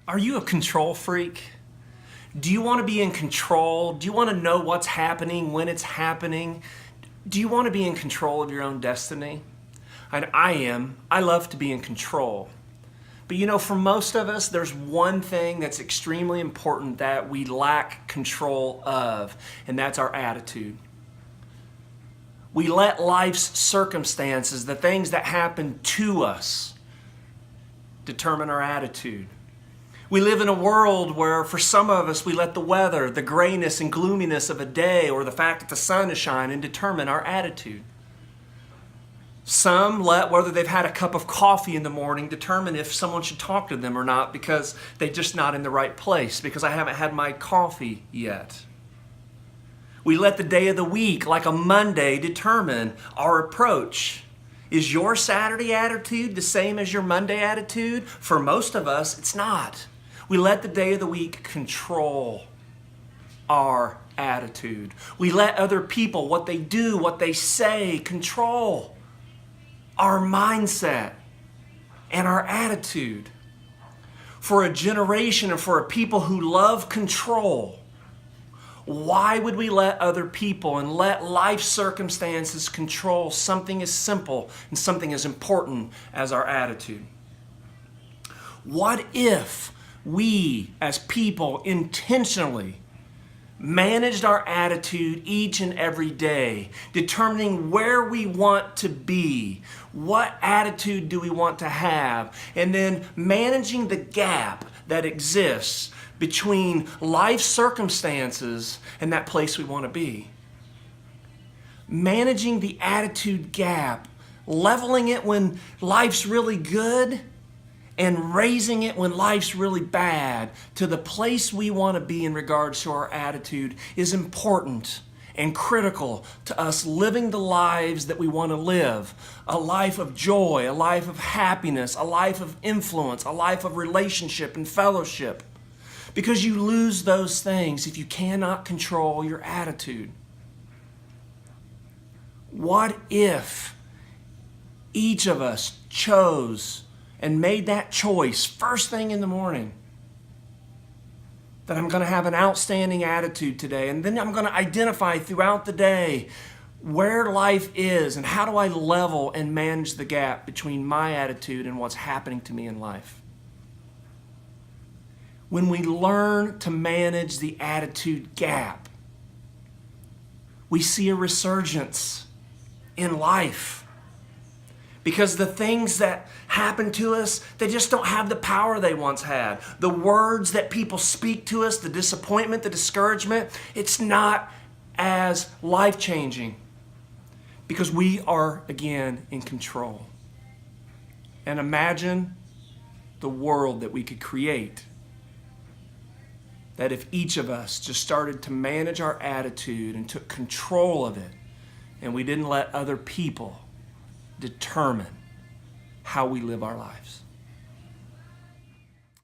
Are you a control freak? Do you want to be in control? Do you want to know what's happening, when it's happening? Do you want to be in control of your own destiny? I am. I love to be in control. But you know, for most of us, there's one thing that's extremely important that we lack control of, and that's our attitude. We let life's circumstances, the things that happen to us, determine our attitude. We live in a world where for some of us we let the weather, the grayness and gloominess of a day, or the fact that the sun is shining determine our attitude. Some let whether they've had a cup of coffee in the morning determine if someone should talk to them or not because they're just not in the right place, because I haven't had my coffee yet. We let the day of the week, like a Monday, determine our approach. Is your Saturday attitude the same as your Monday attitude? For most of us, it's not. We let the day of the week control our attitude. We let other people, what they do, what they say, control our mindset and our attitude. For a generation and for a people who love control, why would we let other people and let life circumstances control something as simple and something as important as our attitude? What if we as people intentionally managed our attitude each and every day, determining where we want to be, what attitude do we want to have, and then managing the gap that exists between life circumstances and that place we want to be. Managing the attitude gap, leveling it when life's really good, and raising it when life's really bad to the place we want to be in regards to our attitude is important and critical to us living the lives that we want to live. A life of joy, a life of happiness, a life of influence, a life of relationship and fellowship. Because you lose those things if you cannot control your attitude. What if each of us chose and made that choice first thing in the morning, that I'm going to have an outstanding attitude today, and then I'm going to identify throughout the day where life is and how do I level and manage the gap between my attitude and what's happening to me in life? When we learn to manage the attitude gap, we see a resurgence in life. Because the things that happen to us, they just don't have the power they once had. The words that people speak to us, the disappointment, the discouragement, it's not as life-changing because we are, again, in control. And imagine the world that we could create, that if each of us just started to manage our attitude and took control of it, and we didn't let other people determine how we live our lives.